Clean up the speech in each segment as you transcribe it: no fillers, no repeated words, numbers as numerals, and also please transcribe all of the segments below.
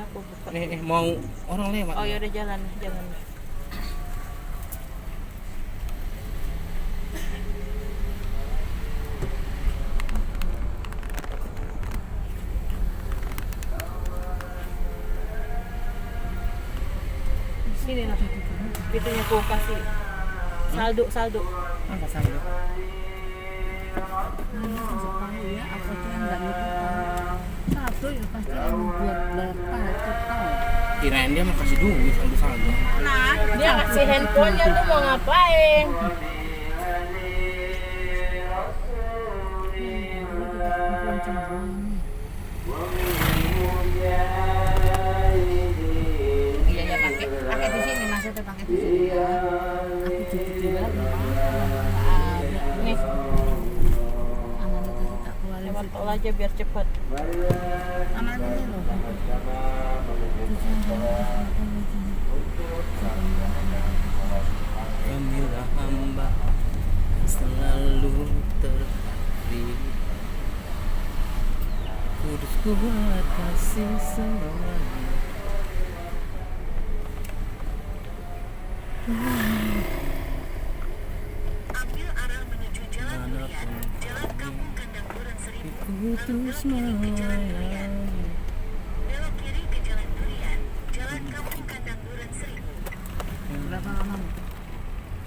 aku buka. Nih mau orang lewat. Oh ya udah jalan, jangan. Sini lah. Pintunya aku kasih. Saldo. Apa saldo? Masuk tahu ya, apa tuh yang nggak ngikut satu ya pasti yang buat berapa total. Kirain dia mau kasih duit saldo. Nah, dia ngasih handphonenya tuh mau ngapain? Iya ya pakai di sini maksudnya pakai di sini. Aku juga bilang ada Nih, anak itu tak keluar lewat tol aja biar cepat. anak itu loh. Kamilah hamba selalu terpilih. Kudus kuat kasih semuanya. Ambil arah menuju Jalan Durian, Jalan Kampung Kandang Duren Seribu, lalu Putus belok kiri ke Jalan Durian. melayani. Belok kiri ke Jalan Durian, Jalan Kampung Kandang Duren Seribu. Berapa lama?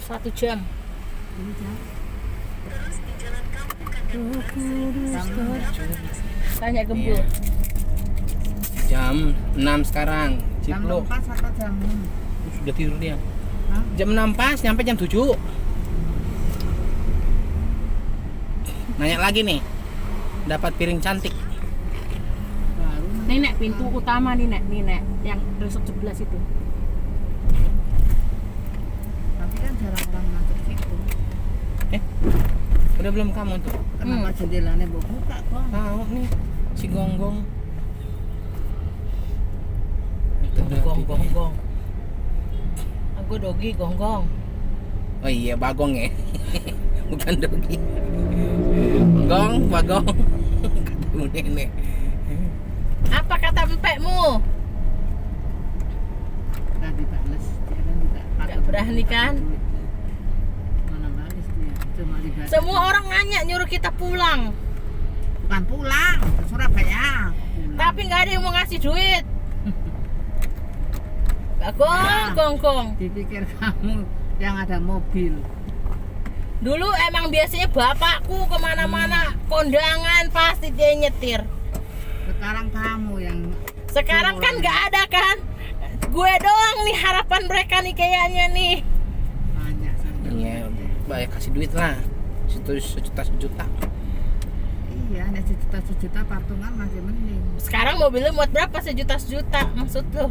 1 jam. Ini jam. Terus di Jalan Kampung Kandang Duren Seribu, Tanya Gembul. Jam 6 sekarang. Jam Cipluk. 4 atau jam 6? Sudah tidur dia. Hah? Jam 6 pas, nyampe jam 7. Nanya lagi nih. Dapat piring cantik. Baru Nih Nek, pintu utama nih Nek, yang resort 11 itu. tapi kan jarang orang masuk situ. Udah belum kamu tuh? Kenapa jendelanya buka kok? Tahu nih si Gonggong. Gonggong. Aku dogi gonggong. Oh iya, Bagong ya. Bukan Dogi. Bagong. Katamu nenek. Apa kata empekmu? Nggak dibales, dia kan tidak Nggak berani kan? Mana balas dia, cuma dibales. Semua orang nanya nyuruh kita pulang, Bukan pulang ke Surabaya. Pulang. tapi nggak ada yang mau ngasih duit. Gonggong. Dipikir kamu yang ada mobil. Dulu emang biasanya bapakku kemana-mana kondangan pasti dia nyetir. Sekarang kamu yang Sekarang kan nggak ada kan? Gue doang nih harapan mereka nih kayaknya nih. banyak sambil. Iya, banyak kasih duit lah. Sejuta. Iya, ada sejuta patungan masih mending. Sekarang mobilnya muat berapa? Sejuta maksud lo?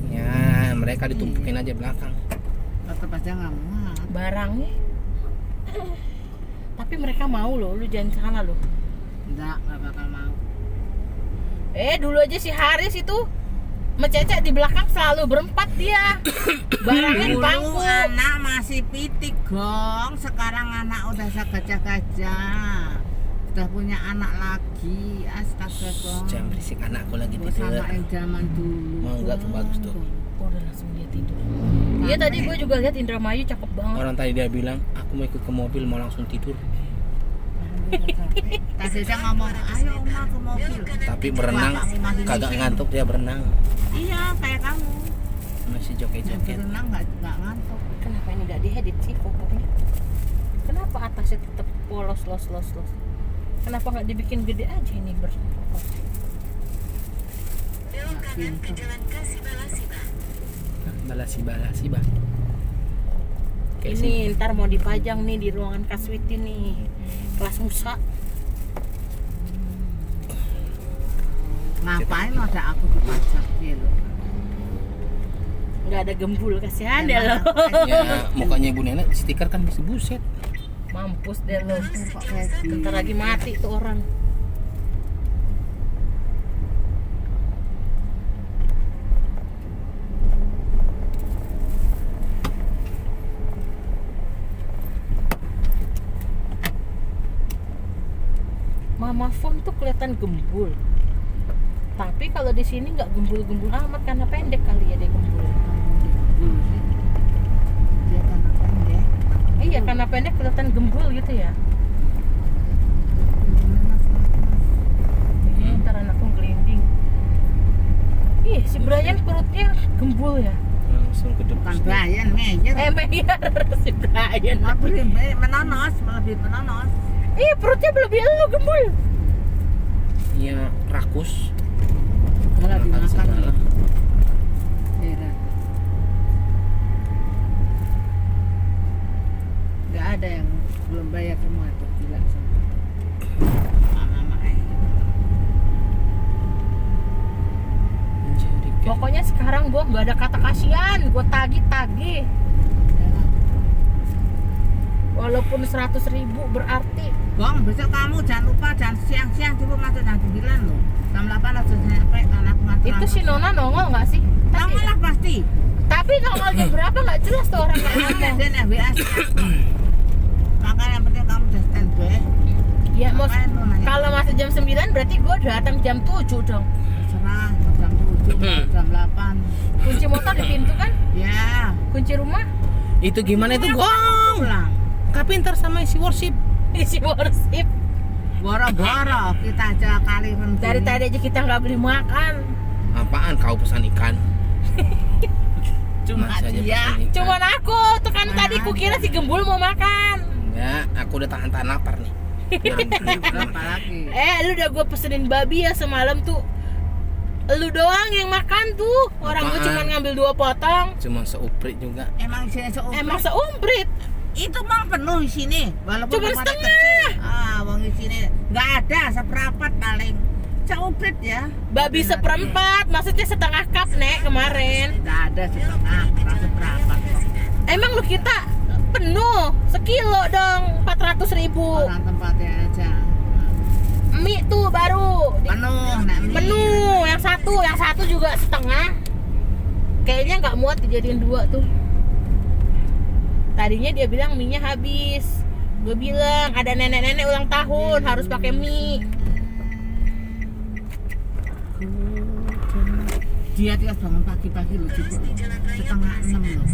Ya, mereka ditumpukin aja belakang. Tetap aja nggak muat. Barangnya. Tapi mereka mau loh, lu jangan sana loh. Nggak bakal mau. Dulu aja si Haris itu mececek di belakang selalu berempat dia. Barangnya di Dulu bangku. anak masih pitik gong, sekarang anak udah segajah-gajah. Udah punya anak lagi, astaga gong. Jangan berisik, anakku lagi Gua tidur. sama yang zaman dulu. Mau nggak tuh, Gong. bagus tuh. Oh, udah langsung dia tidur. Iya tadi gue juga lihat Indramayu cakep banget. Orang tadi dia bilang, aku mau ikut ke mobil, mau langsung tidur. Tadi dia ngomong, ayo oma ke mobil. Tapi berenang, kagak ngantuk dia berenang. Iya, kayak kamu. Masih Yang joget-joget. berenang nggak ngantuk. Kenapa ini nggak diedit sih fotonya? Kenapa atasnya tetap polos los? Kenapa nggak dibikin gede aja ini berfoto? belok kanan ke Jalan Kasibalasiba. Balasi, bah. Kayak Ini ntar mau dipajang nih di ruangan Kaswiti nih, kelas Musa. Ngapain ada aku dipajak gitu? Nggak ada Gembul, kasihan deh lo. Ya, mukanya ibu nenek stiker kan bisa buset. Mampus deh lo. Kok kayak gini? Ntar lagi mati tuh orang. Mama Fon tuh kelihatan gembul. Tapi kalau di sini nggak gembul-gembul amat karena pendek kali ya dia gembul. Dia karena pendek. Iya, karena pendek kelihatan gembul gitu ya. Ntar anakku gelinding. Ih, si Brian perutnya gembul ya. Langsung ke depan. Bukan Brian, Meyer. Meyer si Brian. Lebih menonos, lebih menonos. Ih, perutnya lebih lu gembul. Iya, rakus. Kalau Makan dimakan segala. heran. Nggak ada yang belum bayar semua tuh, gila semua. Mama Menjadikan Pokoknya sekarang gua nggak ada kata kasihan, gua tagih-tagih. Walaupun 100.000 berarti. Bang, besok kamu jangan lupa jangan siang-siang coba masuk jam 9 loh. Jam 8 harus sampai karena aku mati. Itu si Nona nongol nggak sih? Nongol lah pasti. Tapi nongol jam berapa nggak jelas tuh orang nggak ngomong. Dan FBA makanya yang penting kamu udah standby. Ya, Mos. Ngapain lu nanya? Kalau masih jam 9 berarti gua datang jam 7 dong. Serah mau jam 7, mau jam 8. Kunci motor di pintu kan? Ya. Kunci rumah itu gimana itu gong? Pulang. Kapinter sama isi worship. isi worship. Boro-boro kita aja kali menteri. Dari tadi aja kita nggak beli makan. Apaan kau pesan ikan? Cuma Masih aja dia. pesan ikan. Cuman aku tuh kan tadi kukira si Gembul mau makan. Enggak, aku udah tahan-tahan lapar nih. Berapa lagi? Lu udah gue pesenin babi ya semalam tuh. Lu doang yang makan tuh. Orang gue Apaan? cuma ngambil 2 potong. Cuma seuprit juga. Emang isinya seumprit? Emang seumprit. Itu mang penuh di sini. Walaupun Cuma tempatnya setengah. kecil. Wong di sini nggak ada seperempat paling. Seumprit ya. Babi seperempat, maksudnya setengah cup nek kemarin. Nggak ada setengah, seperempat. Emang lu kita penuh sekilo dong 400.000. Orang tempatnya aja. Mie tuh baru Penuh, nak mie. penuh. Yang satu juga setengah. Kayaknya nggak muat dijadiin 2 tuh. Tadinya dia bilang mie-nya habis. Gue bilang ada nenek-nenek ulang tahun harus pakai mie. Dia tiap bangun pagi-pagi lu juga 5:30 loh.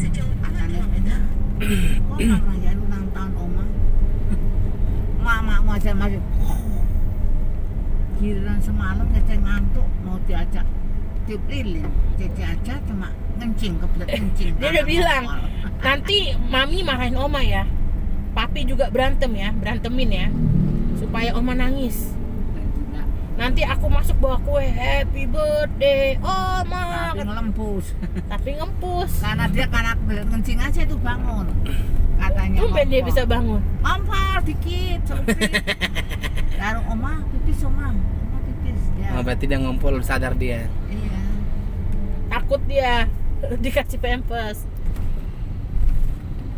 Katanya kok ngerayain ulang tahun oma? Mamamu aja masih giliran semalam Cece ngantuk mau diajak tiup lilin. Cece aja cuma ngencing, kebelet ngencing. Dia udah bilang nanti mami marahin oma ya. Papi juga berantemin ya. Supaya oma nangis. Nanti aku masuk bawa kue happy birthday oma. Tapi ngelempus. Tapi ngempus. Karena kebelet ngencing aja itu bangun. Katanya Tumben dia ngompol. bisa bangun. Ngompol dikit, sempit. Lalu oma pipis oma pipis. Ya. Oh, berarti dia ngumpul sadar dia. Iya. Takut dia dikasih pampers.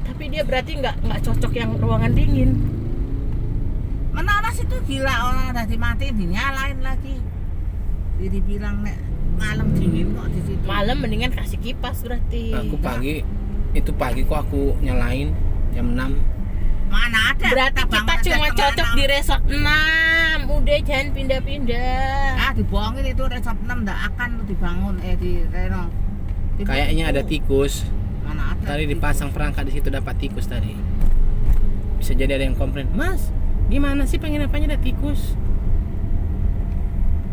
Tapi dia berarti nggak cocok yang ruangan dingin. Menaras itu gila, orang udah dimatiin dinyalain lagi. Jadi bilang nek malam dingin kok di situ. Malam mendingan kasih kipas berarti. Aku pagi kok aku nyalain jam 6. Mana ada? Berarti kita bangun aja cuma setengah cocok 6. di resort 6. Udah jangan pindah-pindah. Dibohongin itu resort 6 ndak akan dibangun di renov. Kayaknya ada tikus. Mana ada? Tadi dipasang perangkat di situ dapat tikus tadi. Bisa jadi ada yang komplain, "Mas, gimana sih penginapannya ada tikus?"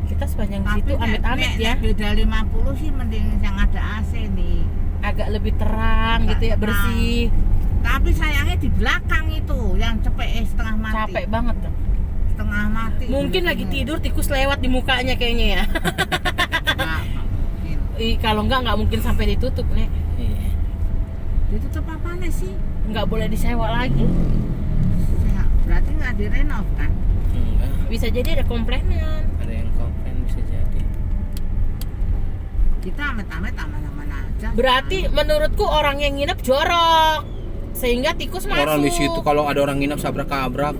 Kita sepanjang Tapi situ amit-amit nek ya. beda 50 sih mending yang ada AC nih. Agak lebih terang gitu ya, Terang. bersih. Tapi sayangnya di belakang itu yang cepet setengah mati. Capek banget tuh. Setengah mati. Mungkin lagi tidur tikus lewat di mukanya kayaknya ya. Nggak mungkin. Kalau nggak mungkin sampai ditutup nih. Iya. Ditutup apanya sih? Nggak boleh disewa lagi. Ya, berarti nggak direnov kan? Enggak, Bisa jadi ada komplainan. ada yang komplain bisa jadi. Kita amit-amit aman-aman aja. Berarti menurutku orang yang nginep jorok, sehingga tikus masuk. Orang di situ kalau ada orang nginap sabrak-abrak,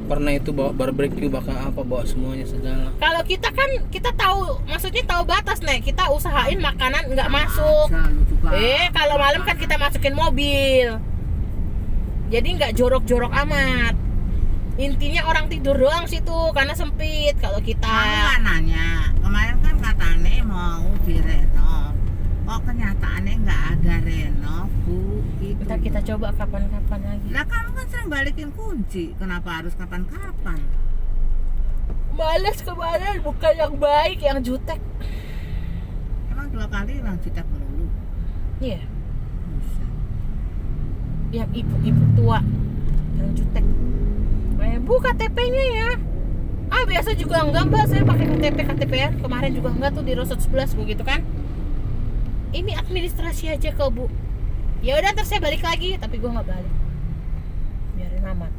pernah itu bawa barbecue bawa semuanya segala. Kalau kita kan kita tahu, maksudnya tahu batas nih. Kita usahain makanan nggak masuk. Aja, lu juga. Kalau malam kan kita masukin mobil. Jadi nggak jorok-jorok amat. Intinya orang tidur doang situ karena sempit. Kalau Aku kita kan nanya, kemarin kan katanya mau direnov. Kok kenyataannya nggak ada renov, Bu? Gitu. ntar kita coba kapan-kapan lagi. Lah kamu kan sering balikin kunci, kenapa harus kapan-kapan? Males kemarin, bukan yang baik, yang jutek. Emang 2 kali lang kita melulu. Iya, Buset. yang ibu-ibu tua yang jutek. Bu KTP-nya ya. Biasa juga enggak Mbak, saya pakai KTP-an. Kemarin juga enggak tuh di Rosot 11 begitu kan. Ini administrasi aja kok Bu. Ya udah ntar saya balik lagi, tapi gue nggak balik. Biarin aman.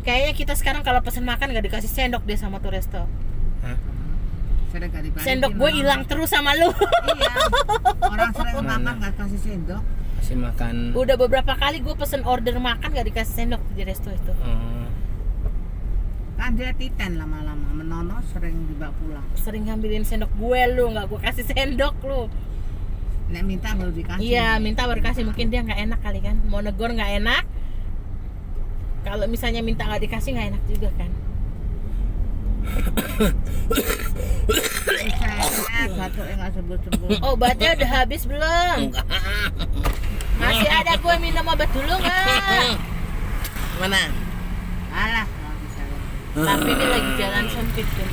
Kayaknya kita sekarang kalau pesen makan nggak dikasih sendok deh sama tuh resto. Hah? Sering gak dibalikin. Sendok gue orang. hilang terus sama lu. Iya. Orang sering Mana? makan nggak kasih sendok. Masih makan. Udah beberapa kali gue pesen order makan nggak dikasih sendok di resto itu. Kan dia titen lama-lama menono sering dibawa pulang. Sering ngambilin sendok gue lu, nggak gue kasih sendok lu. Nek minta baru dikasih. Iya, minta baru kasih. Mungkin dia nggak enak kali kan. Mau negor nggak enak. Kalau misalnya minta nggak dikasih nggak enak juga kan. Saya batuknya nggak sebut-sebut. Obatnya udah habis belum? Masih ada gue minum obat dulu nggak? Mana? Alah, nggak bisa. Tapi ini lagi jalan sempit kan.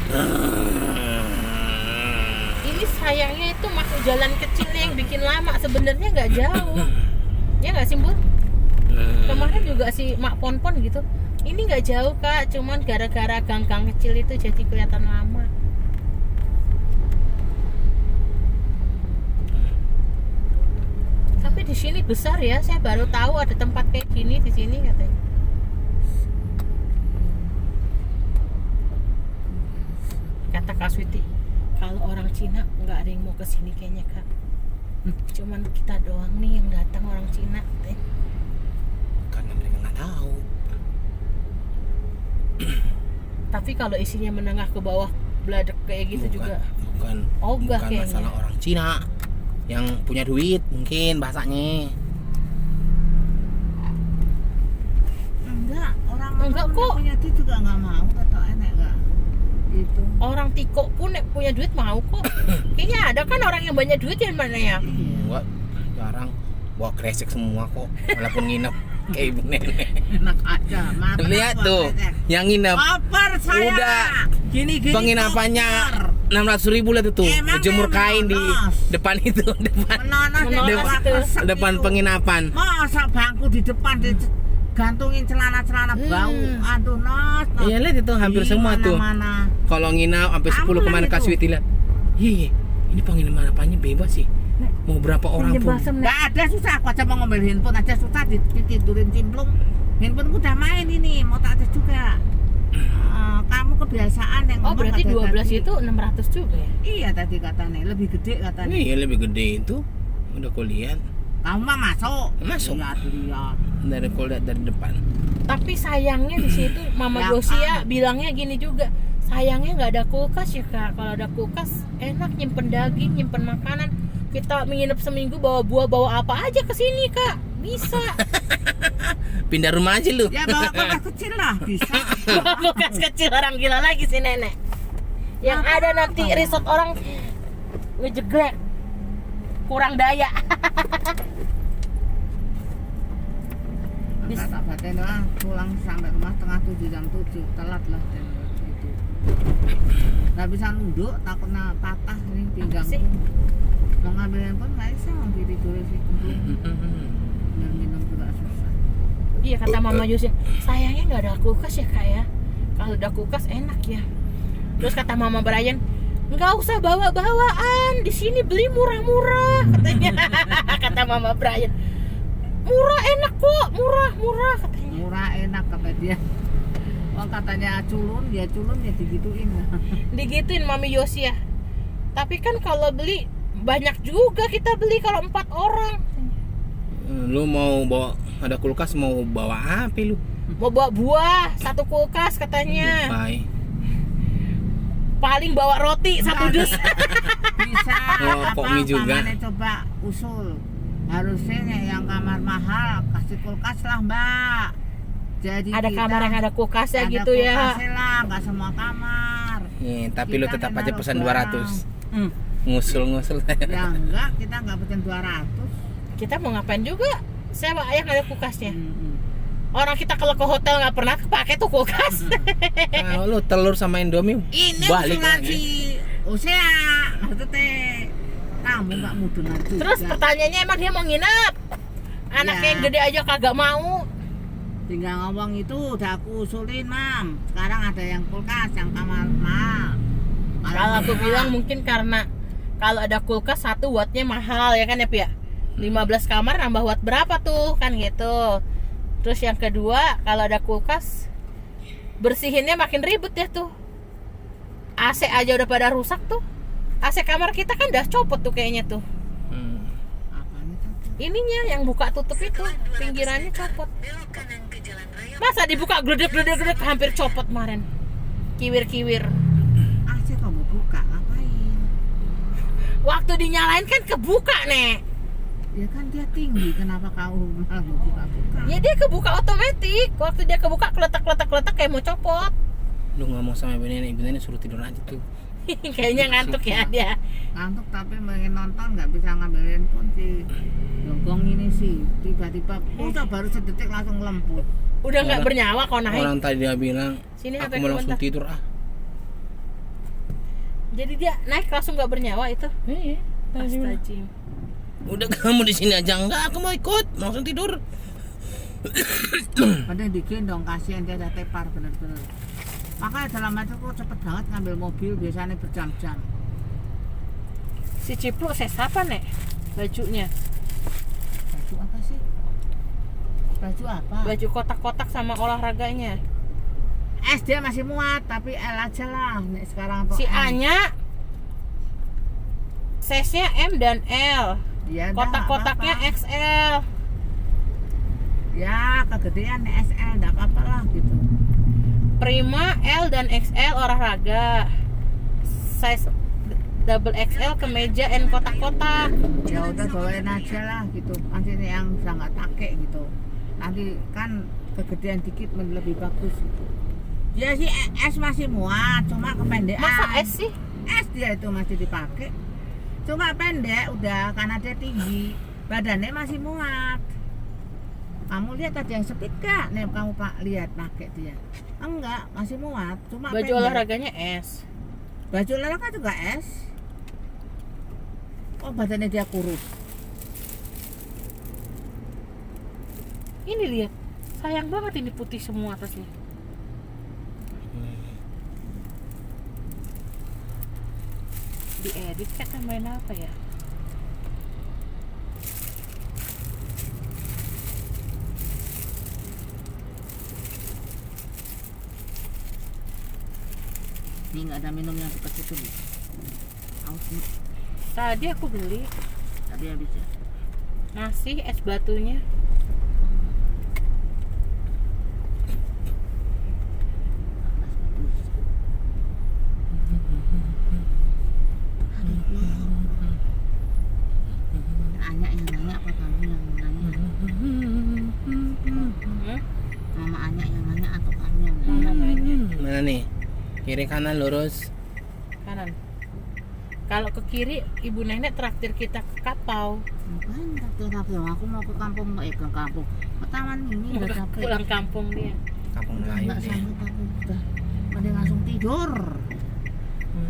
Ini sayangnya itu masuk jalan kecil yang bikin lama. Sebenarnya nggak jauh. Ya nggak sih Bu? Kemarin juga si Mak Ponpon gitu. Ini nggak jauh Kak, cuman gara-gara gang-gang kecil itu jadi kelihatan lama. Tapi di sini besar ya, saya baru tahu ada tempat kayak gini di sini katanya. Kata Kak Switi, kalau orang Cina nggak ada yang mau kesini kayaknya Kak. Cuman kita doang nih yang datang orang Cina. Karena mereka nggak tahu. Tapi kalau isinya menengah ke bawah beladek kayak gitu juga. Bukan. Ogah Bukan kayaknya. masalah orang Cina yang punya duit mungkin bahasanya. Enggak, orang Enggak apapun kok. yang punya duit juga nggak mau atau enak nggak? Gitu. Orang Tiko pun punya duit mau kok. Kayaknya ada kan orang yang banyak duit yang mana ya? Enggak, jarang. Bawa kresek semua kok. Walaupun nginep kayak ibu nenek. Enak aja. Lihat tuh, yang nginep. Koper saya. Udah. Gini-gini. Penginapannya koper. 600.000 lah tuh. Emang Jemur emang kain di nos. depan itu, depan Menonos Menonos depan itu. kesek depan itu. penginapan. Masa bangku di depan digantungin celana-celana bau. Aduh, nos. Iya lihat itu hampir semua tuh. Mana? Kalau nginap sampai 10 Aman kemana itu. Kak Switi lihat. Iya, ini penginapannya bebas sih. Mau berapa orang pun. Nggak ada susah, aku aja mau ngambil handphone aja susah ditidurin cimplung. Handphoneku udah main ini, mau tak tes juga. Kamu kebiasaan yang Oh ngomong berarti kata 12 tadi. itu 600 juga ya? Iya tadi katanya, lebih gede katanya. Iya lebih gede itu. Udah kau lihat Kamu mah masuk. Masuk. Lihat. dari kau lihat dari depan. Tapi sayangnya di situ Mama Ya, Yosia kan. bilangnya gini juga. Sayangnya nggak ada kulkas ya Kak. Kalau ada kulkas enak nyimpen daging, nyimpen makanan. Kita menginap seminggu bawa buah, bawa apa aja ke sini Kak. Bisa. Pindah rumah aja lu. Ya bawa kulkas kecil lah, bisa. Bawa kulkas kecil, orang gila lagi si nenek. Yang ada nanti resort orang ngejegrek. Kurang daya. Maka tak batin lah, pulang sampai rumah setengah 7 jam 7 telat lah dan itu. Nggak bisa nunduk, takutnya patah nih pinggangku. sih? Mau ngambil handphone nggak bisa, mau tidur sih. Dan minum juga susah. Iya kata Mama Yosia, sayangnya nggak ada kulkas ya Kak ya. Kalau ada kulkas enak ya. Terus kata Mama Brian, nggak usah bawa-bawaan, di sini beli murah-murah katanya. Kata Mama Brian, murah enak kok, murah katanya. Murah enak kata dia. Oh katanya culun ya digituin. Digituin Mami Yosia. Tapi kan kalau beli banyak juga kita beli kalau 4 orang. Lu mau bawa ada kulkas mau bawa apa lu? Mau bawa buah, 1 kulkas katanya. Bye. Paling bawa roti 1 dus. Bisa. Oh, kok mie juga? Pamannya coba usul. Harusnya yang kamar mahal kasih kulkas lah Mbak. Jadi Ada kita kamar yang ada kulkasnya ada gitu ya. kulkasnya lah, nggak semua kamar. Tapi Kita lu tetap nih aja naruh pesan barang. 200. Ngusul-ngusul. Ya enggak, kita nggak pesen 200. Kita mau ngapain juga? Sewa yang ada kulkasnya. Mm-mm. Orang kita kalau ke hotel nggak pernah kepake tuh kulkas. Kalau lu telur sama Indomie Ini balik usulan lagi. si Usea, maksudnya kamu nggak mudun aja. Terus pertanyaannya emang dia mau nginep? Anaknya Ya. yang gede aja kagak mau. Tinggal ngomong itu udah aku usulin, Mam. Sekarang ada yang kulkas, yang kamar mahal. Kalau aku murah, bilang mungkin karena kalau ada kulkas 1 wattnya mahal ya kan ya Pi ya. 15 kamar nambah watt berapa tuh kan gitu. Terus yang kedua kalau ada kulkas bersihinnya makin ribet ya tuh. AC aja udah pada rusak tuh. AC kamar kita kan udah copot tuh kayaknya tuh. apanya tuh? Ininya yang buka tutup itu pinggirannya copot. Belok kanan ke jalan raya. Masa dibuka gledek hampir copot kemarin. Kiwir-kiwir. AC kamu buka, ngapain? Waktu dinyalain kan kebuka, Nek. Ya kan dia tinggi, kenapa kamu malah mau buka-buka? Ya dia kebuka otomatis. Waktu dia kebuka kletak kayak mau copot. Lu ngomong sama ibu nenek suruh tidur aja tuh. Kayaknya ngantuk ya dia. Ngantuk tapi pengen nonton nggak bisa ngambil handphone sih. Longgong ini sih tiba-tiba udah baru sedetik langsung lemput. Udah nggak Orang- bernyawa kok naik. Orang tadi dia bilang, Sini aku HP mau langsung bentar. tidur ah. Jadi dia naik langsung nggak bernyawa itu. Iya. Astagfirullah. Udah kamu di sini aja enggak, aku mau ikut, langsung tidur. Padahal digendong kasihan dia ada tepar bener-bener. Makanya dalam itu kok cepet banget ngambil mobil biasanya berjam-jam. Si Ciplu saya apa Nek? Bajunya. Baju apa sih? Baju apa? Baju kotak-kotak sama olahraganya. S dia masih muat tapi L aja lah. Nih, sekarang Si M. A-nya size-nya M dan L. Ya, dah, Kotak-kotaknya nggak apa-apa. XL. Ya kegedean SL enggak apa-apa lah gitu. Prima L dan XL olahraga. Size double XL kemeja and kotak-kotak. Ya udah bawain aja lah gitu. Nanti ini yang bisa nggak pakai gitu. Nanti kan kegedean dikit lebih bagus gitu. Ya sih S masih muat, cuma kependekan. Masa S sih? S dia itu masih dipakai. Cuma pendek udah karena dia tinggi. Badannya masih muat. Kamu lihat tadi yang speed gak? Nih kamu Pak lihat pakai dia. Enggak, masih muat. Cuma Baju pendek. olahraganya S. Baju olahraga juga S. Oh badannya dia kurus. Ini lihat. Sayang banget ini putih semua atasnya. Diedit kan main apa ya? Ini nggak ada minum yang seperti itu nih. Aus nih, Tadi aku beli tadi habis ya. masih es batunya. Anya yang nanya apa kamu yang nanya? Hmm? Mama Anya yang nanya atau kamu yang nanya? Mana mainnya? Mana nih? Kiri kanan lurus. Kanan. Kalau ke kiri ibu nenek traktir kita ke Kapau. Bukan, tapi aku mau ke kampung, ke kampung, ke taman mini udah capek. Pulang kampung dia. Kampung Udah Melayu nggak deh. sanggup aku udah. Mending langsung tidur.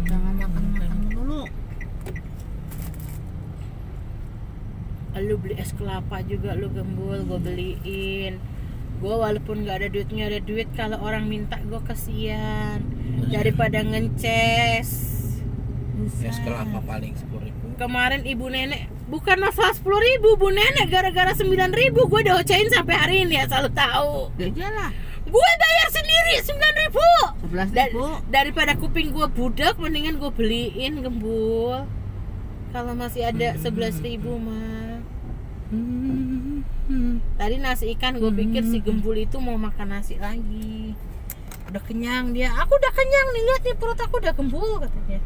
Jangan makan dulu. Lu beli es kelapa juga lu gembul, gue beliin. Gue walaupun nggak ada duit, kalau orang minta gue kesian daripada ngences. Es kelapa paling 10.000. Kemarin ibu nenek bukan masalah 10.000, bu nenek gara-gara 9.000 gue udah ocain sampai hari ini ya, selalu tahu. Ya iyalah, Gue bayar sendiri 9.000. 11.000. Daripada kuping gue budak, mendingan gue beliin gembul. Kalau masih ada 11.000 mah. Tadi nasi ikan gue pikir si gembul itu mau makan nasi lagi. Udah kenyang dia. Aku udah kenyang nih, lihat nih perut aku udah gembul katanya.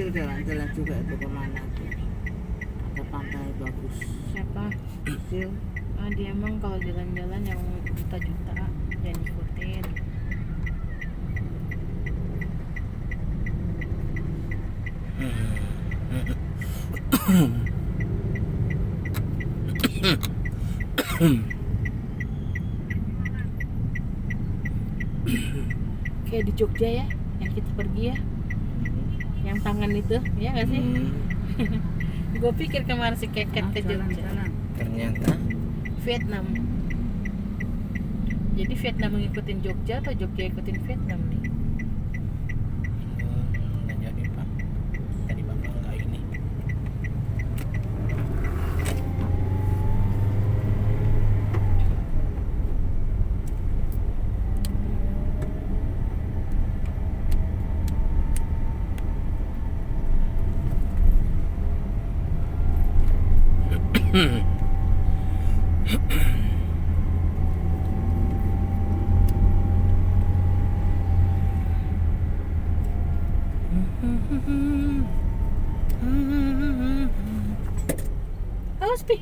Sil jalan-jalan juga itu kemana tuh? Ada pantai bagus. Siapa? Sil, Dia emang kalau jalan-jalan yang juta-juta jangan ikutin. Kayak di Jogja ya, yang kita pergi ya, yang tangan itu, ya nggak sih? Gue pikir kemarin si keket ke Jogja. jalan-jalan. Ternyata Vietnam. Jadi Vietnam ngikutin Jogja atau Jogja ikutin Vietnam nih? nggak jadi pak. Tadi bapak nggak ini. Awas pi.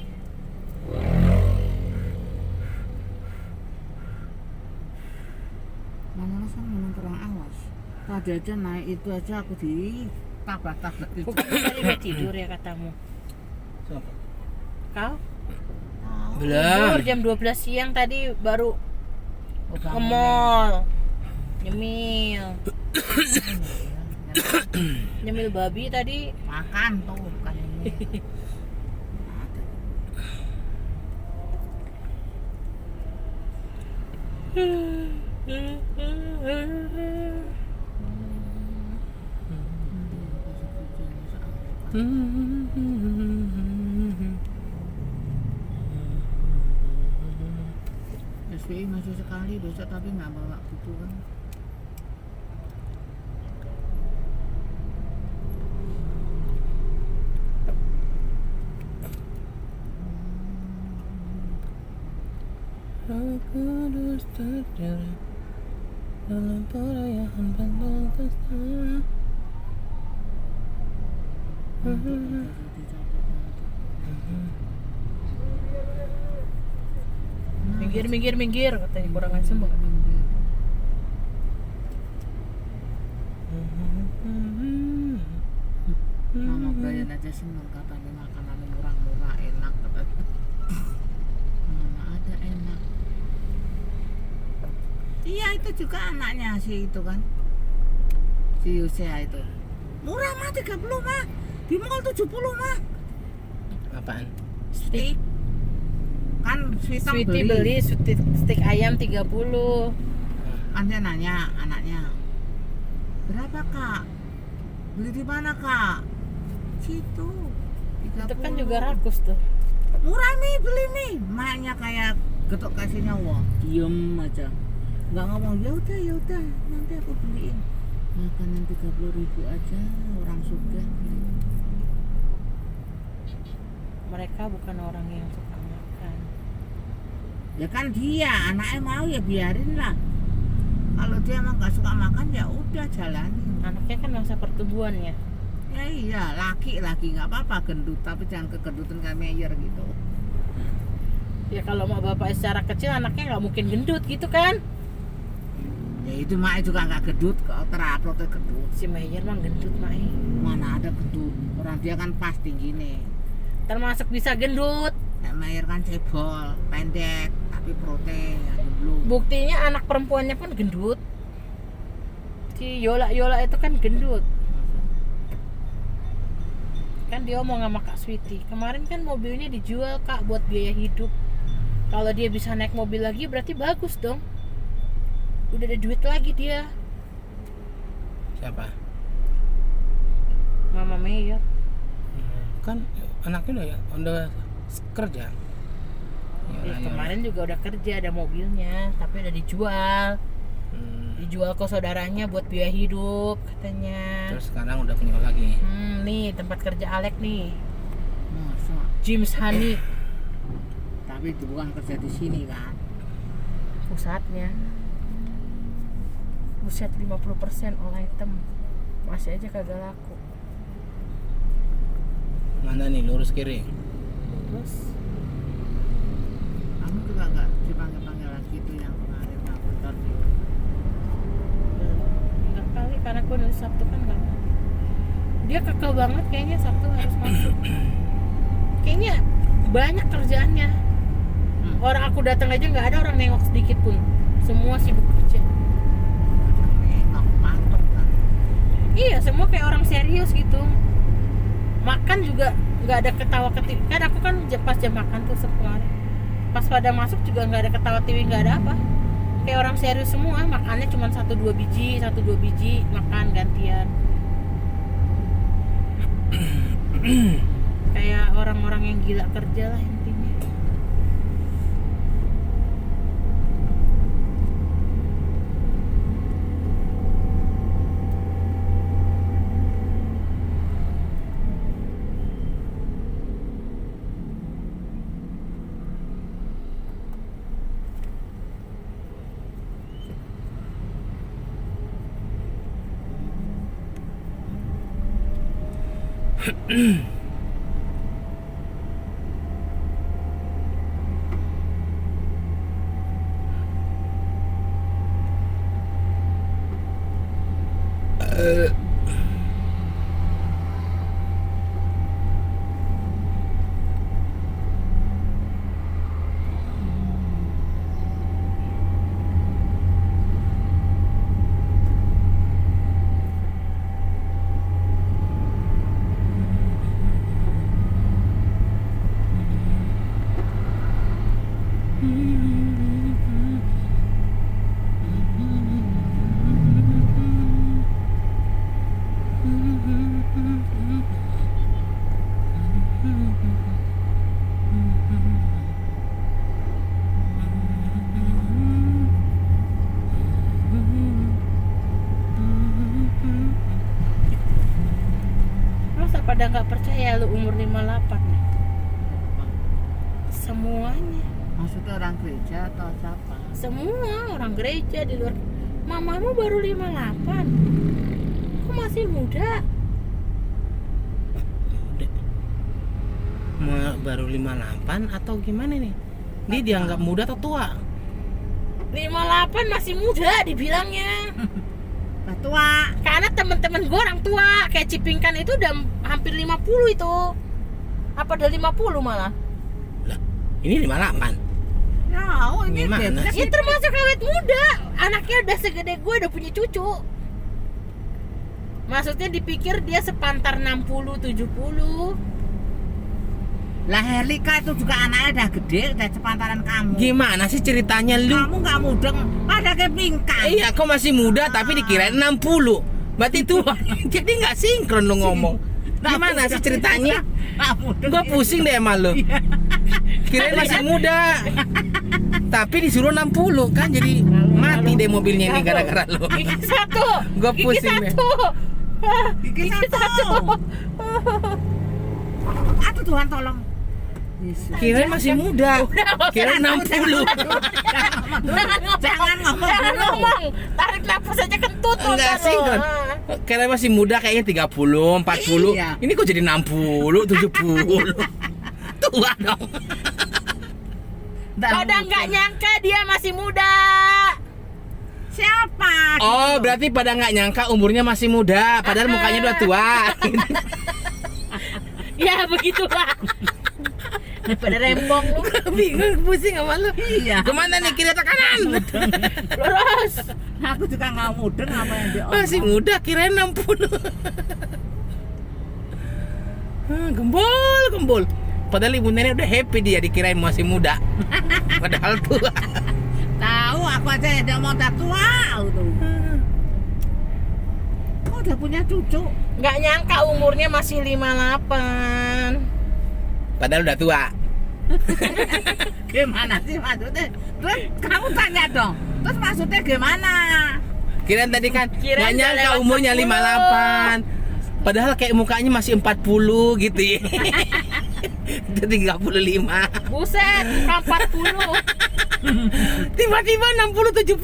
Mana kan memang kurang awas. Tadi aja naik itu aja aku di tabrak-tabrak itu. Bukan tadi udah tidur ya katamu. Siapa? Kau? Belum. Tidur jam 12 siang tadi baru Oh, ke bangun mall. Nyemil. Nyemil babi tadi. nih. Makan tuh bukan ini. Ada. SPI masih sekali besok tapi nggak bawa gitu kan. Aku harus terjadi dalam perayaan Bandung Pesta. Minggir katanya kurang asem banget. Mama Brian aja seneng katanya makanan murah-murah enak katanya. Mana ada enak. Iya itu juga anaknya si itu kan. Si Yusea itu. Murah mah 30 mah. Di mall 70 mah. Apaan? Steak. Kan Sweetie beli steak ayam 30. Kan dia nanya anaknya. Berapa kak? Beli di mana kak? Situ. 30. Itu kan juga rakus tuh. Murah nih beli nih. Maknya kayak getok kasihnya wah diem aja. Nggak ngomong ya udah nanti aku beliin. Makanan 30.000 aja orang suka. Mereka bukan orang yang suka makan. Ya kan dia anaknya mau ya biarin lah. Kalau dia emang nggak suka makan ya udah jalanin. Anaknya kan masa pertumbuhannya. Ya iya laki nggak apa-apa gendut tapi jangan kegendutan kayak Meyer gitu. Ya kalau mau bapak secara kecil anaknya nggak mungkin gendut gitu kan? Ya itu Mae juga nggak gendut kok teruploadnya gendut. Si Mayer mah gendut Mai. Mana ada gendut orang dia kan pas tinggi nih. Termasuk bisa gendut. Nek Meyer kan cebol pendek tapi protein ya belum. Buktinya anak perempuannya pun gendut. Si Yola itu kan gendut. Kan dia mau sama Kak Sweetie. Kemarin kan mobilnya dijual Kak buat biaya hidup. Kalau dia bisa naik mobil lagi berarti bagus dong. Udah ada duit lagi dia. Siapa? Mama Meyer. Kan anaknya udah kerja. Kemarin juga udah kerja, ada mobilnya, tapi udah dijual. Dijual ke saudaranya buat biaya hidup katanya. Terus sekarang udah punya lagi. Nih tempat kerja Alek nih, Masa? James Honey Tapi itu bukan kerja di sini kan. pusatnya. Buset 50% all item masih aja kagak laku. Mana nih, lurus kiri? Terus Kamu juga nggak dipanggil-panggil lagi tuh yang kemarin kamu interview. enggak kali karena aku dari Sabtu kan nggak mau. Dia kekeh banget kayaknya Sabtu harus masuk. Kayaknya banyak kerjaannya. Orang aku datang aja nggak ada orang nengok sedikit pun. Semua sibuk kerja. Nengok patung kan. Iya, semua kayak orang serius gitu. Makan juga nggak ada ketawa ketiwi. Kan aku kan pas jam makan tuh sepulang. Pas pada masuk juga nggak ada ketawa tiwi, nggak ada apa. Kayak orang serius semua. Makannya cuma 1-2 biji makan gantian. Kayak orang-orang yang gila kerja lah intinya. Masa pada nggak percaya lu umur 58 nih? Semuanya. Maksudnya orang gereja atau siapa? Semua orang gereja di luar. Mamamu baru 58. Kok masih muda? Baru 58 atau gimana nih? Dia dianggap muda atau tua? 58 masih muda dibilangnya. Lah tua. Karena temen-temen gue orang tua kayak Cipingkan itu udah hampir 50 itu. Apa udah 50 malah? Lah, ini 58. Ya, oh ini Gimana geblek. Ya termasuk awet muda. Anaknya udah segede gue, udah punya cucu. Maksudnya dipikir dia sepantar 60-70. Lah Herlika itu juga anaknya udah gede, udah sepantaran kamu. Gimana sih ceritanya lu? Kamu nggak mudeng, ada kayak pingkan. Iya, kok masih muda tapi dikirain 60. Berarti tua. Jadi nggak sinkron lu ngomong. Gimana sih ceritanya? Gue pusing deh sama lu. Kirain masih muda. Tapi disuruh 60 kan, jadi mati deh mobilnya ini gara-gara lu. Gigi satu. Gua pusing deh. Gigi satu. Aduh Tuhan tolong. Kirain masih muda. Kirain 60. Jangan ngomong Jangan dulu. ngomong. Tarik nafas aja kentut tuh. Enggak ntar sih lo. kan. Kirain masih muda kayaknya 30, 40. Iya. Ini kok jadi 60, 70. Tua dong. Pada nggak nyangka dia masih muda. Siapa? Oh, berarti pada nggak nyangka umurnya masih muda, padahal mukanya udah tua. Ya begitulah. Pada rembong lu. Bingung, pusing sama lu. Iya. Kemana nih, kiri atau kanan? Lurus. Aku juga nggak mudeng apa yang dia Masih muda, kirain 60. Gembol. Padahal ibu nenek udah happy dia dikirain masih muda. Padahal tua. tahu aku aja yang dia mau udah tua tuh. Oh, udah punya cucu. Nggak nyangka umurnya masih 58. Padahal udah tua. Gimana sih maksudnya? Terus kamu tanya dong. Terus maksudnya gimana? Kirain tadi kan Kirain nggak nyangka udah lewat umurnya 40. 58. Padahal kayak mukanya masih 40 gitu ya. Udah 35. Buset, bukan 40. Tiba-tiba 60 70.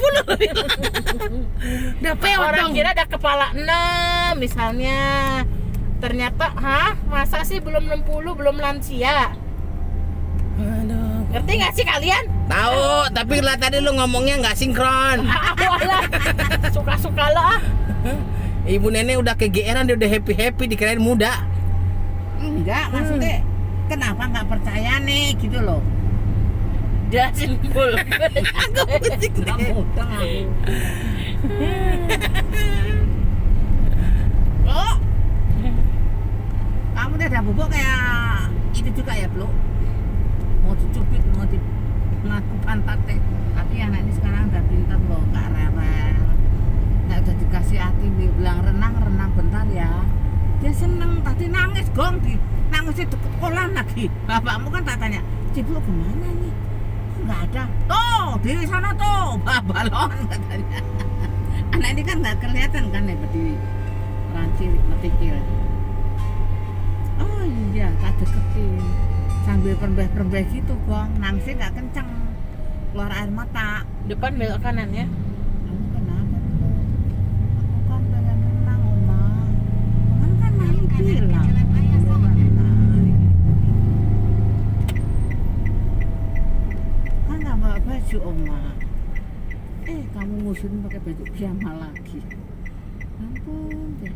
Udah peot Orang dong. kira ada kepala 6 misalnya. Ternyata, masa sih belum 60, belum lansia? Aduh. Ngerti nggak sih kalian? Tahu, tapi lah tadi lu ngomongnya nggak sinkron. Walah, suka-suka lah. Ibu nenek udah kegeeran, dia udah happy dikirain muda. Enggak, maksudnya kenapa nggak percaya nih gitu loh. Jelasin full. Aku pusing Nggak deh. mudah aku. Oh, kamu udah ada bubuk kayak itu juga ya, Bro? Mau dicubit, mau di ngaku pantatnya. Tapi anak ini sekarang udah pintar loh, nggak rewel. Nggak udah dikasih hati, bilang renang bentar ya. Dia seneng, tadi nangis gong di nangisnya deket kolam lagi. Bapakmu kan tak tanya, Cipluk kemana nih? Kok nggak ada? Tuh, di sana tuh, balon katanya. Anak ini kan nggak kelihatan kan ya berdiri ranci metikil. Oh iya, tak deketin sambil perbeh gitu gong, nangisnya nggak kenceng, keluar air mata. Depan belok kanan ya. Kamu kenapa tuh? Aku kan pengen renang, Oma. Kan mami bilang pengen renang. Kan nggak bawa baju, Oma. Kamu musuhin pakai baju piyama lagi. Ampun deh.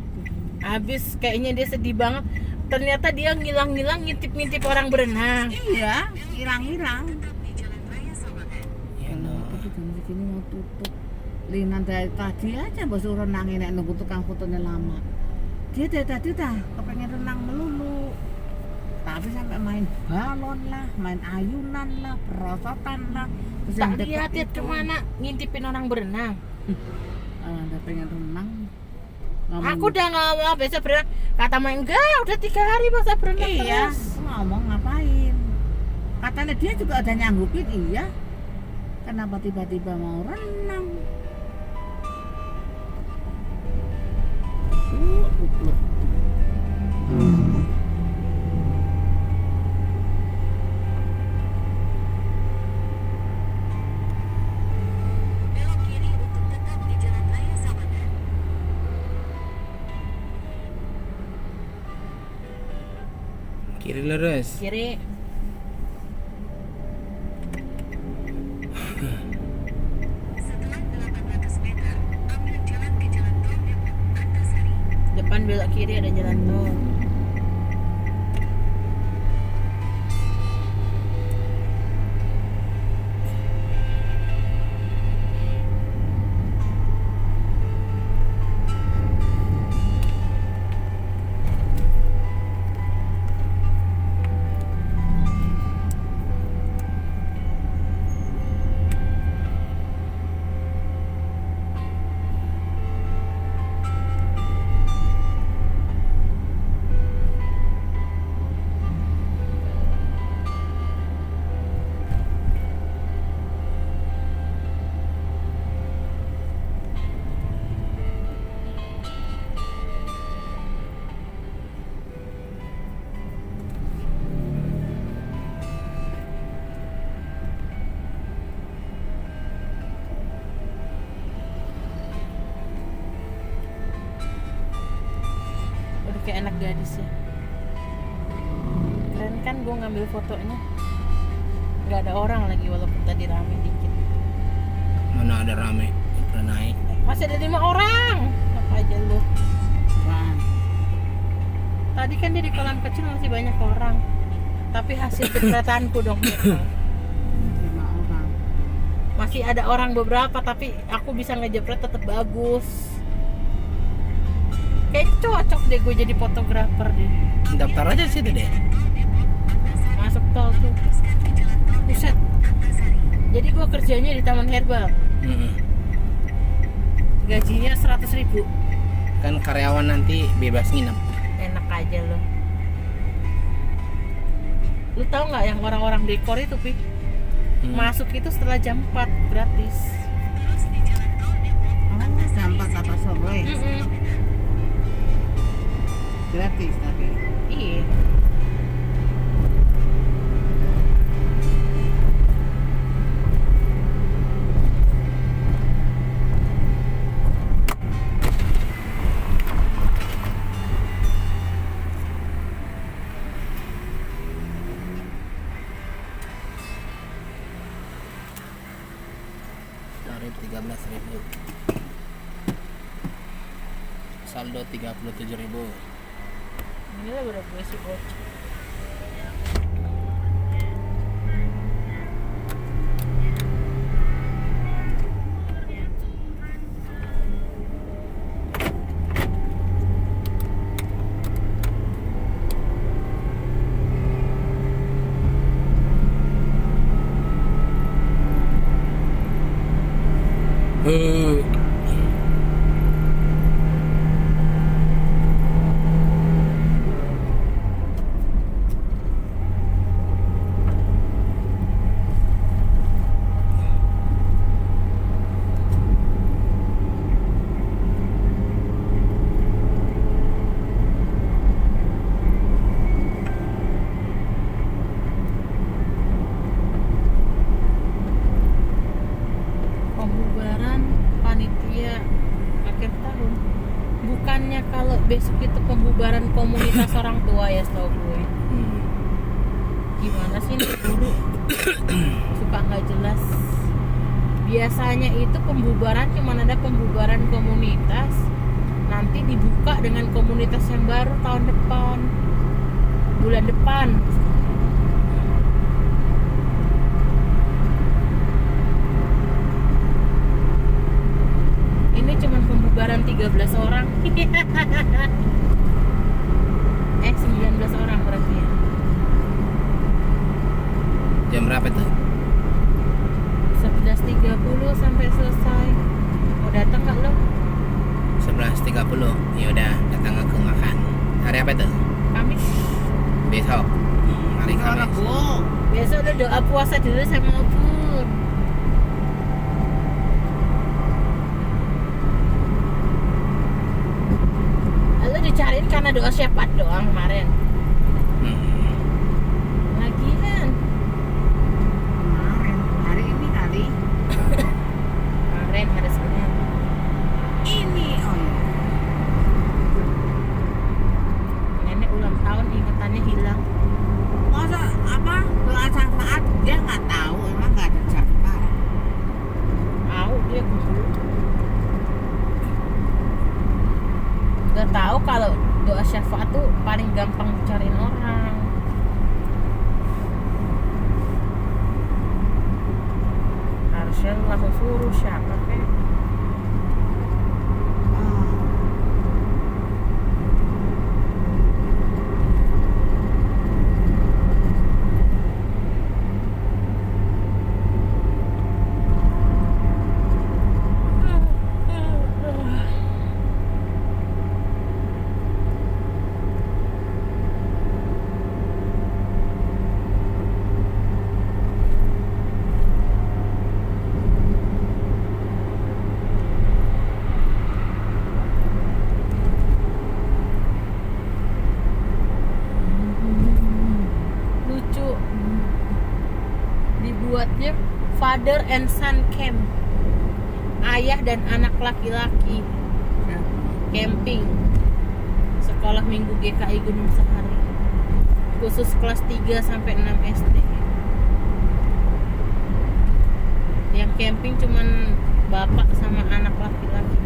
Habis kayaknya dia sedih banget. Ternyata dia ngilang-ngilang ngintip-ngintip orang berenang. Iya, hilang-hilang. Ya, no. Tapi jam segini mau tutup. Lina dari tadi aja bos renangin nek nunggu tukang fotonya lama. Dia dari tadi udah kepengen renang melulu. Tapi sampai main balon lah, main ayunan lah, perosotan lah. Terus yang Tak deket lihat itu, kemana ngintipin orang berenang. udah pengen renang. Aku udah ngomong besok berenang. Kata main enggak, udah 3 hari masa berenang iya, terus. ngomong ngapain? Katanya dia juga udah nyanggupin, iya. Kenapa tiba-tiba mau renang? Upluk. Belok kiri untuk tetap di Jalan Raya Sabana. Kiri lurus. Kiri. Setelah 800 meter, ambil jalan ke Jalan Tol Depok Antasari. Depan belok kiri ada jalan tol. Udah kayak anak gadis ya. Keren kan gue ngambil fotonya. Nggak ada orang lagi walaupun tadi rame dikit. Mana ada rame, udah naik. Masih ada 5 orang. Apa aja lu? Wah, Tadi kan dia di kolam kecil masih banyak orang. Tapi hasil jepretanku dong. 5 orang. Masih ada orang beberapa tapi aku bisa ngejepret tetap bagus. Kayak cocok deh gue jadi fotografer deh. Daftar aja situ deh. Masuk tol tuh. Buset. Jadi gue kerjanya di Taman Herbal. Mm-mm. Gajinya 100.000. Kan karyawan nanti bebas nginep. Enak aja lo. Lu tahu nggak yang orang-orang dekor itu, Pi? Masuk itu setelah jam 4 gratis. Oh, dampak apa sore? Mm-mm. Gratis tapi. Iya. saldo 37.000. Ini lah udah gue sih bocah. Pembubaran panitia akhir tahun. Bukannya kalau besok itu pembubaran komunitas orang tua ya setahu gue. Gimana sih ini guru? Suka nggak jelas. Biasanya itu pembubaran cuma ada pembubaran komunitas. Nanti dibuka dengan komunitas yang baru tahun depan. Bulan depan. Ini cuma pembubaran 13 orang. 19 orang berarti ya. Jam berapa tuh? 11.30 sampai selesai. Mau datang nggak lo? 11.30. Ya udah, datang aku makan. Hari apa tuh? Kamis. Besok. Hari Kamis. Besok lo doa puasa dulu sama Opun. Lo dicariin karena doa syafaat doang kemarin. Lagian Kemarin, hari ini kali. kemarin hari Senin. Ini oh ya. Nenek ulang tahun ingatannya hilang. Masa apa doa syafaat dia nggak tahu, emang nggak ada syafaat. Tahu dia kumpul. Gak tahu kalau doa syafaat tuh paling gampang dicariin orang. Harusnya lu langsung suruh siapa kek. Lucu. Dibuatnya father and son camp. Ayah dan anak laki-laki camping. Sekolah Minggu GKI Gunung Sahari. Khusus kelas 3 sampai 6 SD. Yang camping cuman bapak sama anak laki-lakinya.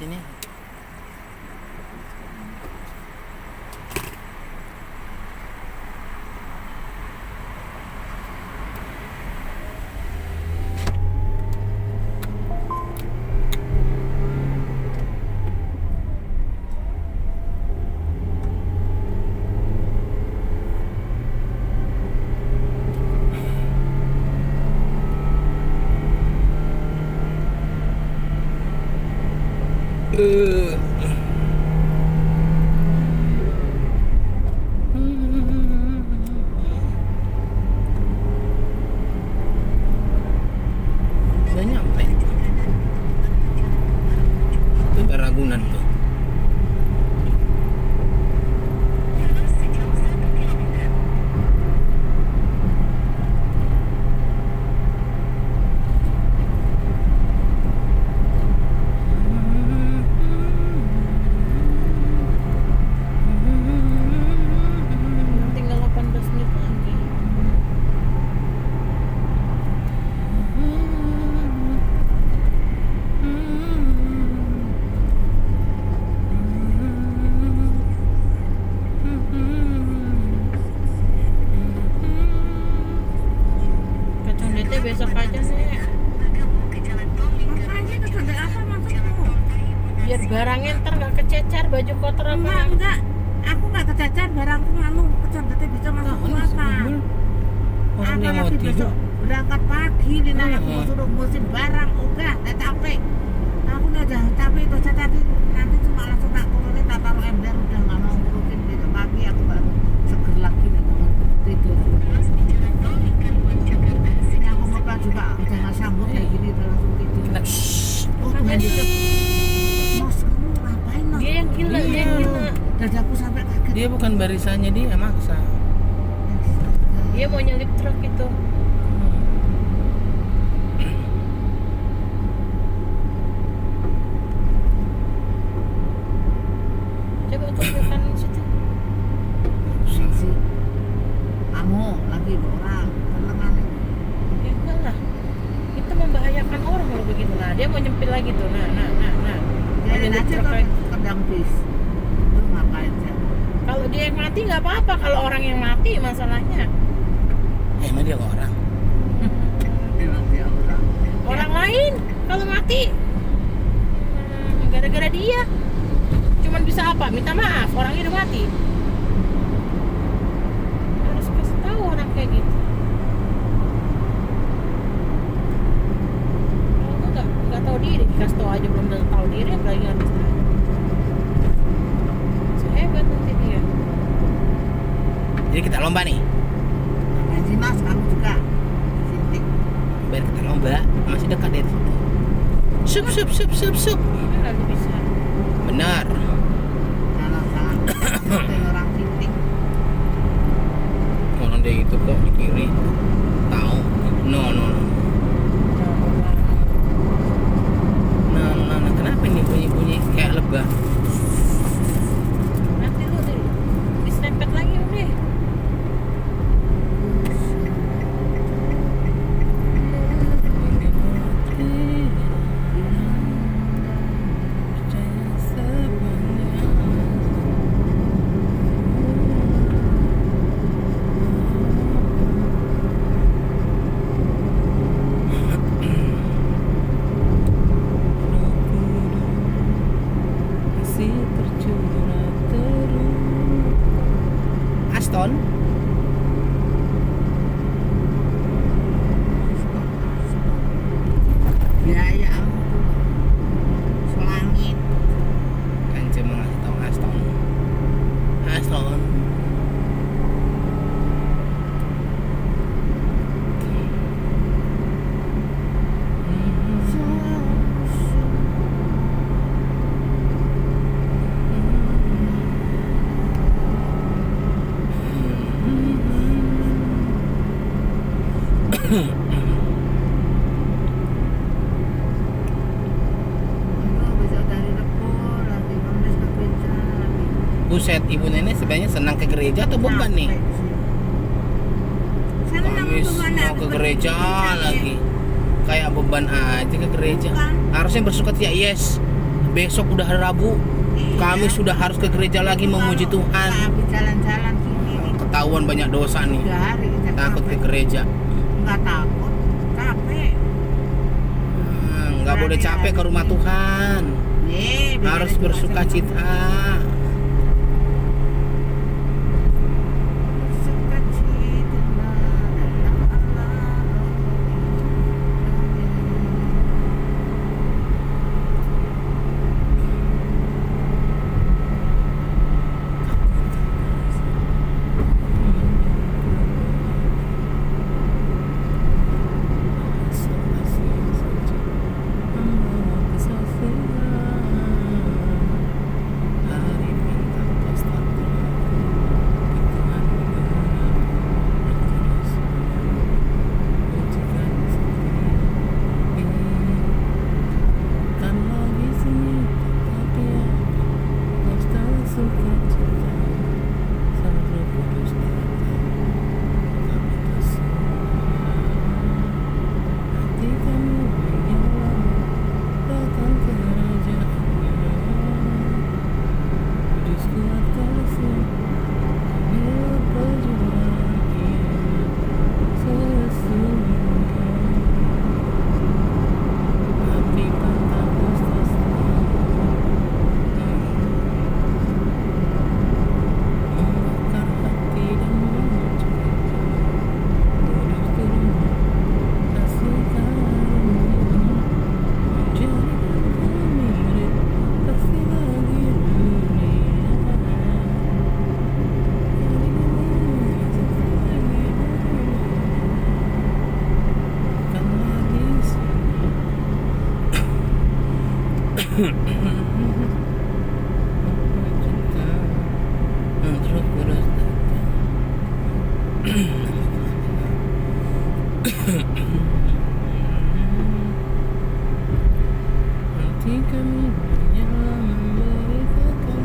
sini. Udah nyampe. Itu Ragunan tuh. Sejauh 1 kilometer. Tinggal 18 menit lagi. Kecondet besok aja nih. Bergabung ke jalan tol lingkar Makanya kecondet apa maksudmu? Biar barangnya ntar nggak kececer, baju kotor apa. Enggak. Aku nggak kecacar barangku anu kecondetnya bisa masuk Nah, apa? Orang Aku dia mau lagi tidur. besok berangkat pagi, Lina aku Hmm. mau suruh musim barang, udah, udah capek. Aku udah capek itu tadi nanti cuma langsung tak turunin, tak taruh ember, udah nggak mau ngurusin besok pagi aku baru seger lagi nih mau tidur. terus di jalan tol lingkar 2 Jakarta. Ini aku mau juga udah nggak sanggup kayak gini udah langsung tidur. Nah, shh. Oh tuh gitu. Mas kamu ngapain mas? Dia yang gila, dia yang gila. Dadaku sampai kaget. Dia bukan barisannya, dia maksa. Dia mau nyelip truk itu. Coba tunjukkan situ. Sisi. Kamu lagi dua orang tenangan. Ya enggak lah. Itu membahayakan orang kalau begitu. Nah, dia mau nyempil lagi tuh. Nah. Mau Biarin nyelip aja truk tuh lagi. kendang bis. Lu ngapain sih? Kalau dia yang mati nggak apa-apa. Kalau orang yang mati masalahnya. Emang dia orang. Memang dia orang. Orang lain kalau mati gara-gara dia. Cuman bisa apa? Minta maaf. Orangnya udah mati. Harus kasih tahu orang kayak gitu. Kalau nggak tahu diri, dikasih tahu aja belum tentu tahu diri, apalagi harus tahu. Sehebat nanti dia. Jadi kita lomba nih. Ngapain sih mas? Kamu juga sintik. Biar kita lomba, masih dekat dari situ. Sup. Lalu bisa. Benar. Kalau salah sintik orang sintik. Orang dia gitu kok di kiri. Tahu? No. Nah. Kenapa ini bunyi kayak lebah? Nanti lu disempet lagi udah. Aston. Biaya kamu tuh selangit. Kan cuma ngasih tahu Aston. Besok dari Rebo lagi Kemis ke gereja lagi. Buset, ibu nenek sebenarnya senang ke gereja atau beban nih? Kamis mau ke gereja lagi. Kayak beban aja ke gereja. Bukan. Harusnya bersuka cita, yes. besok udah hari Rabu, kami sudah harus ke gereja lagi memuji Tuhan. Habis jalan-jalan sini nih. Ketahuan banyak dosa nih. 3 hari kita Takut ke capek. gereja. Nggak takut, capek. Nggak boleh capek ke rumah Tuhan. Nih, Harus biar bersuka juga cita. bersuka cita dalam Allah. Nanti kami menyala memberitakan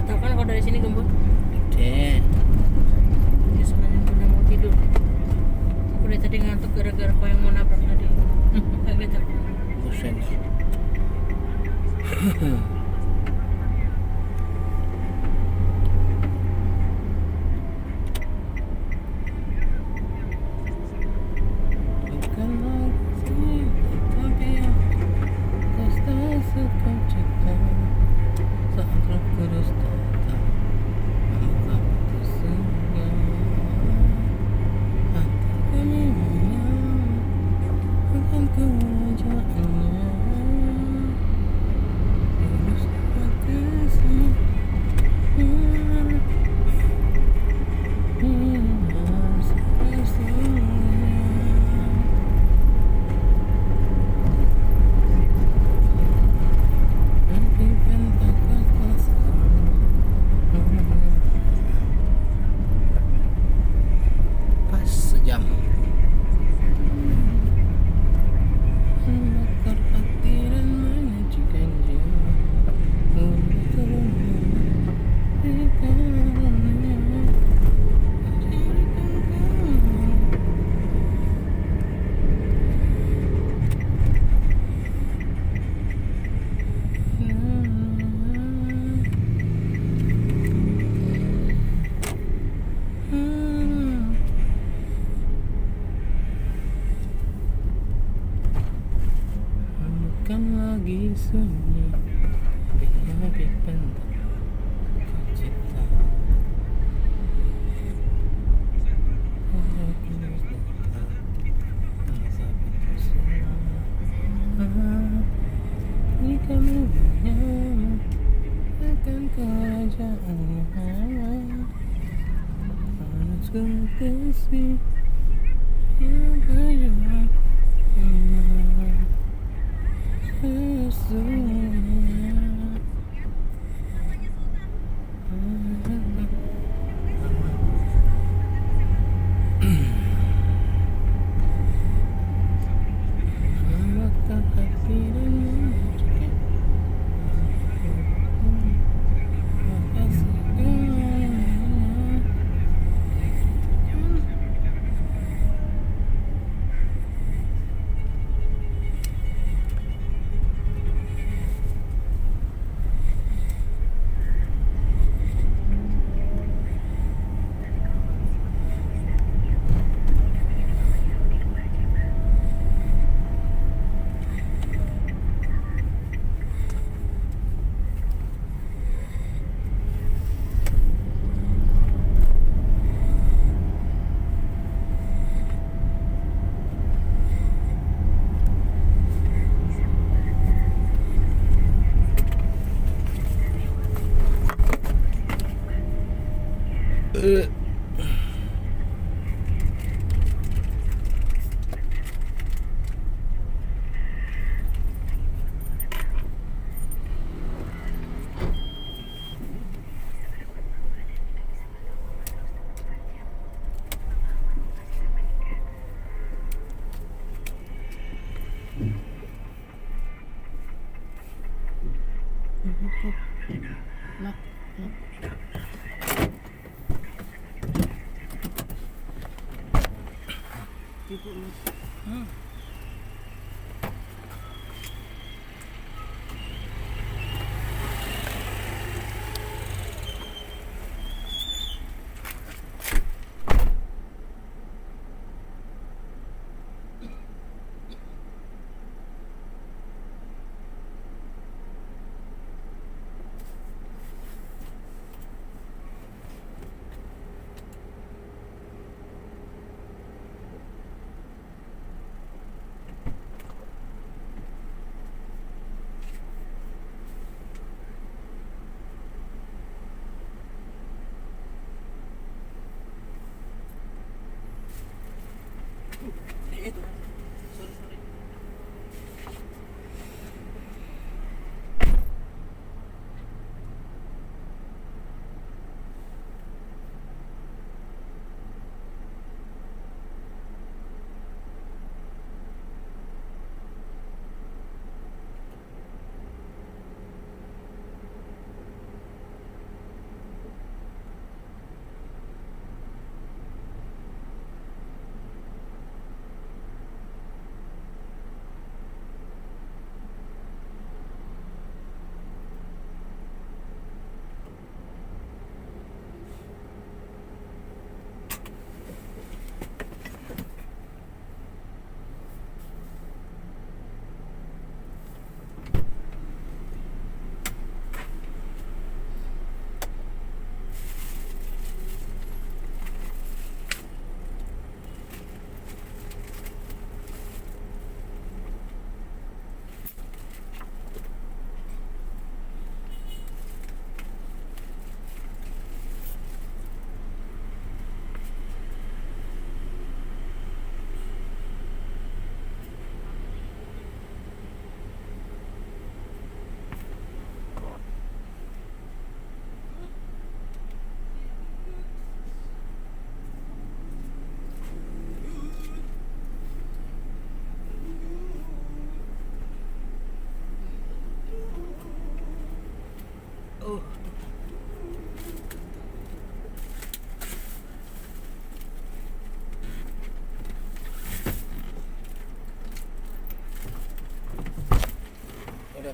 Tahu kan kalau dari sini gembur? Deh. Dia sebenarnya udah mau tidur. Aku dari tadi ngantuk gara-gara kau yang mau nabrak tadi. Kaget aku. Bosan. Bukan lagi tapi pesta sukacita saat roh kudus datang, maka putus senyum. Hati kami menyambut akan kerajaannya. Kudus kasih. Pas sejam. Membakar hati dan menyejukkan jiwa. Bukan lagi sunyi, lebih penting kau cipta. Roh kudus datang, masa putus senyum. Ini kami menyambut akan kerajaannya. Panas kasih yang berjuang.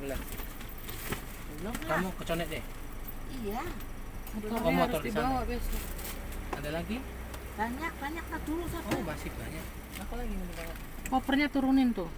belum? Belum lah. Kamu keconet deh. Iya. Oh, motor di sana. besok. Ada lagi? Banyak lah dulu satu. Oh, masih banyak. Aku lagi mau dibawa. Kopernya turunin tuh.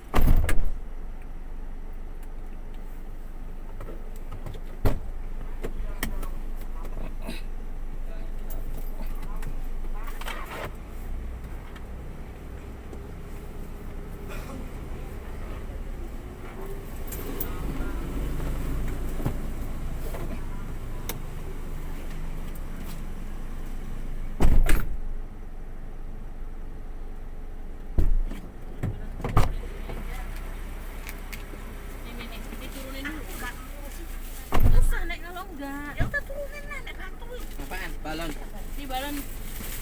Ini diturunin dulu. Susah naik kalau enggak. Ya udah turunin lah, nek bantuin. Apaan? Balon. Ini balon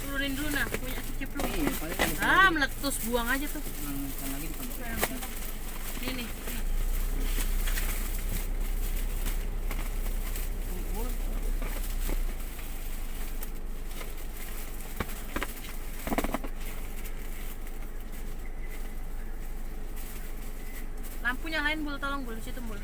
turunin dulu nah, punya kecipluk. Iya, paling kan Ah, meletus, buang aja tuh. kan lagi di pondok. Ini. Lampu nyalain bul, tolong bul, situ bul.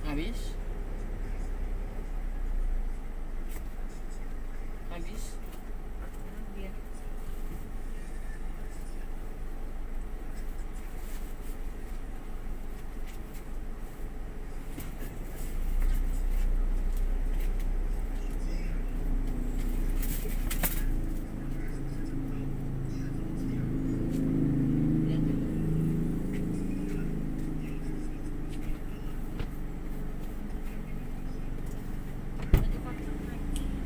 Habis? Habis? Iya.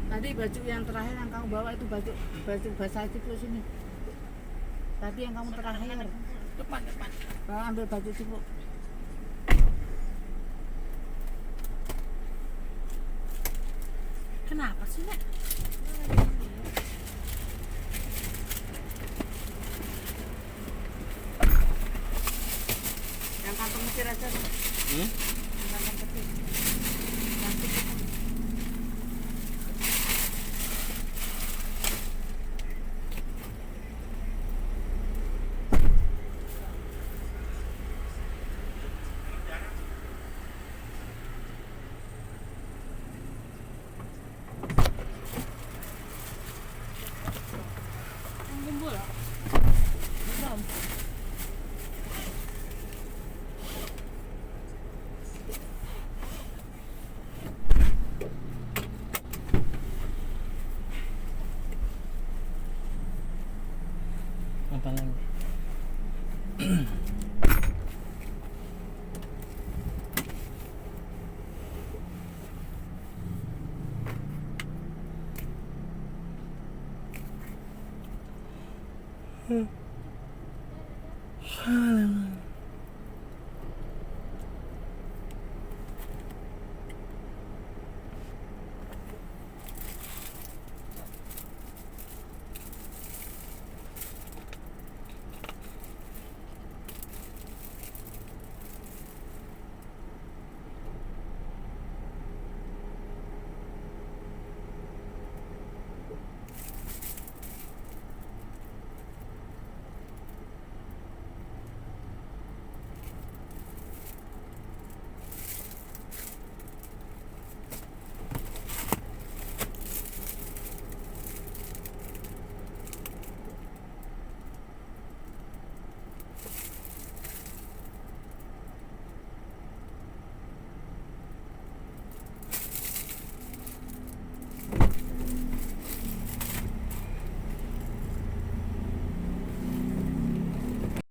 Tadi baju yang terakhir yang kamu bawa itu baju basah cipluk sini. Tadi yang kamu terakhir. Depan. Bawa ambil baju cipluk. Kenapa sih, Nek? Yang kantong kecil aja. Hmm? Yang kantong kecil. Plastik itu. Yang kumpul ya? Belum. Apa lagi? Salam.